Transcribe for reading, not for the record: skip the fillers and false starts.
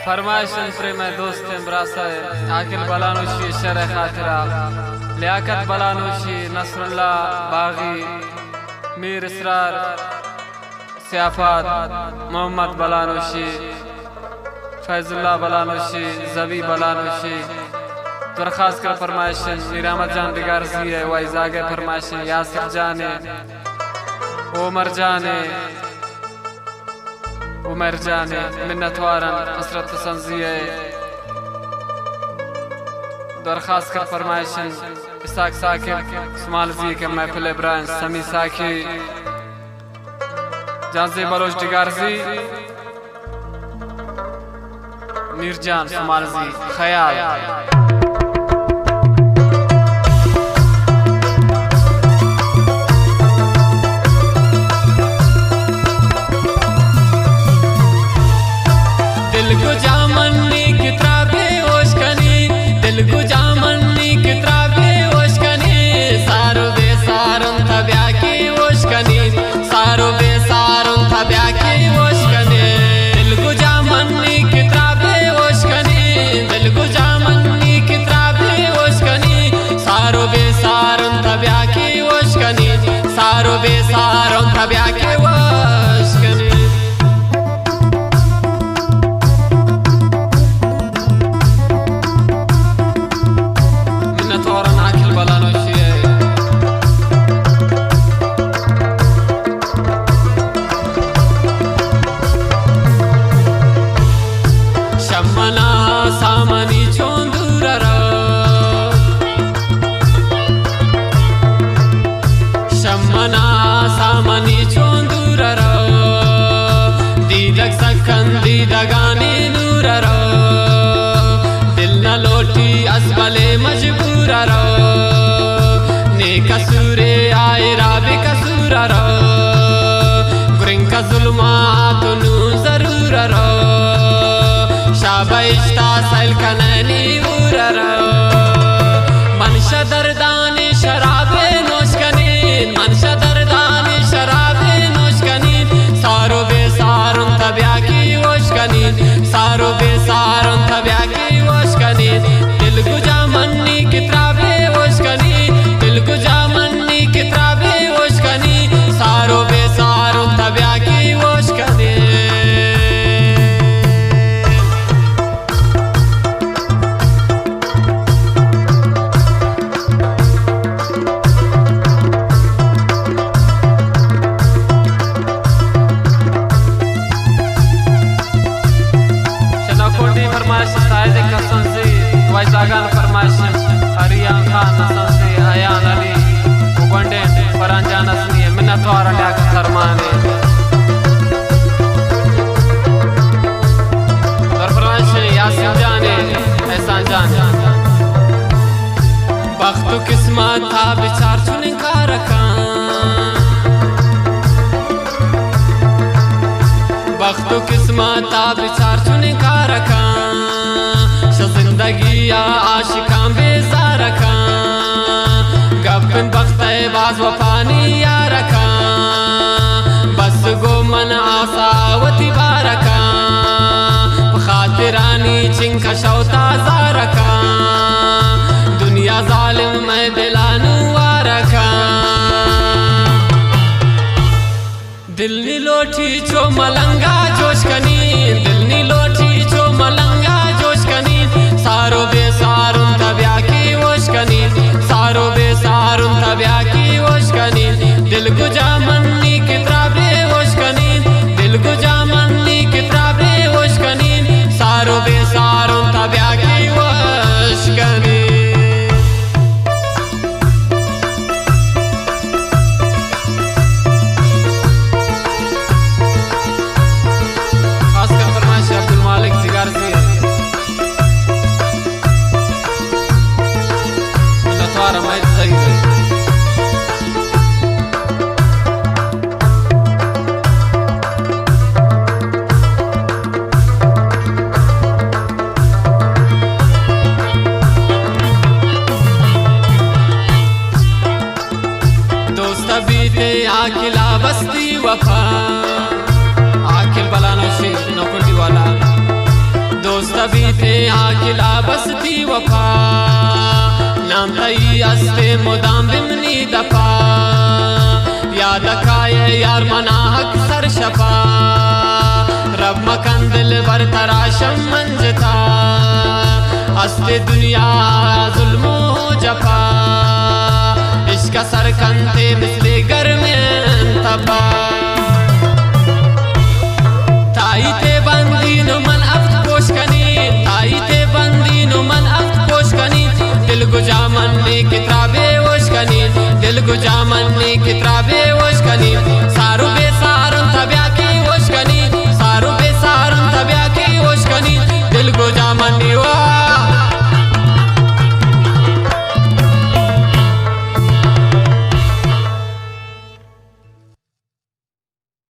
फरमाइश प्रेम दोस्त इमरासा आकिल बलानोशी sir खातिरा Liaquat बलानोशी Nasrallah बागी मीर इसरार सियाफात मोहम्मद बलानोशी फैजुल्लाह बलानोशी जबी बलानोशी दरखास्त कर फरमाइश मीरामत जान बिगारजी है वाइजागे फरमाइश यासिर जाने उमर जाने मिन्नतवारन हसरत संजिए दरखास्त कर फरमाइश इसाक साकिब स्मालजी के महफिल इब्राहिम समी साकी जांजे बलोच डिगारजी मीरजान स्मालजी ख्याल दगाने नूर रो दिल न लोटी असबले मजबूर रो ने कसूरे आए राबे कसूर रो गुरिंग का जुल्मात नू जरूर रो शाबाइश्ता सल कननी उर रो मनशा दर्दाने शराबे नोश कने मनशा दर्दाने शराबे नोश कने सारो बेसारुन तब्या की सारो बेसारन तब्या की वश कनी दिल गुजा मन्नी किताबे वश कनी दिल गुजा मन्नी किताबे वश कनी सारो बेसारन तब्या की वश कनी वाइजागान फरमाइश हरियान खान नसंसी अयान अली उबंडे फरांजान असनी मिन्नतवार लियाकत फरमाने और फरमाइश यासिर जाने एहसान जाने वक्त किस्मत था बिचार चुने का रखा वक्त किस्मत था बिचार चुने का रखा जिंदगी या आशिकां बेजार रखा गबन बख्त बाज वफानी या रखा बस गो मन आसावती बारका खातिरानी चिंका शौता रखा दुनिया जालिम मैं दिलानु रखा दिल नी लोठी चो मलंगा जोश कनी दिल नी लोठी चो मलंगा जोश कनी सारो बेसारुन तब्या की वश कनी सारो बेसारुन तब्या की वश कनी दिल गुजा मन्नी किताबे वश कनी दिल गुजा मन्नी किताबे वश कनी सारो बेसारुन तब्या की वश कनी खासकर फरमाइश अब्दुल मालिक जिगारजी मैं सही है दोस्त बीते आखिला बस्ती वफा आखिल बलानोशी नौकरी वाला गिरते आकिला बसती वफा नाम तई अस्ते मुदाम बिमनी दफा याद खाए यार मना हक सर शफा रब मकन दिल बर तराशम मंजता अस्ते दुनिया जुल्मो जफा इश्क सर कंते मिसले घर में तबा ताई ते बंदी नो मन अफ्त पोश कनी ताई ते बंदी नो मन अफ्त पोश कनी दिल गुजा मन ने किताबे वोश कनी दिल गुजा